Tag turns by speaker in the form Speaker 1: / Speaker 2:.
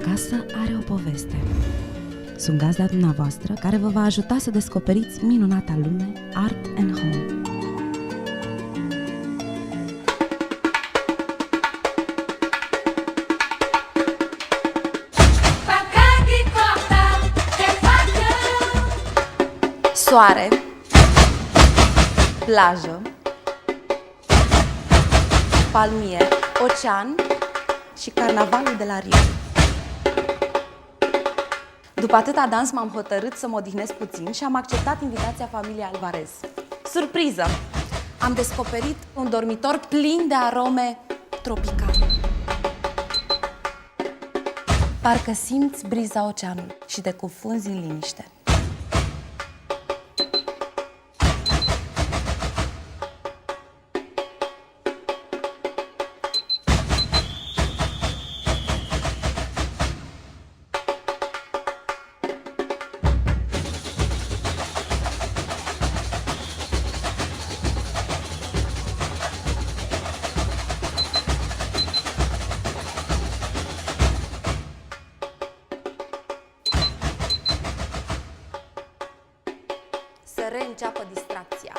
Speaker 1: casă are o poveste. Sunt gazda dumneavoastră care vă va ajuta să descoperiți minunata lume Art and Home. Soare, plajă, palmier, ocean și carnavalul de la Rio. După atâta dans m-am hotărât să mă odihnesc puțin și am acceptat invitația familiei Alvarez. Surpriză! Am descoperit un dormitor plin de arome tropicale. Parcă simți briza oceanului și te cufunzi în liniște. Să reînceapă distracția.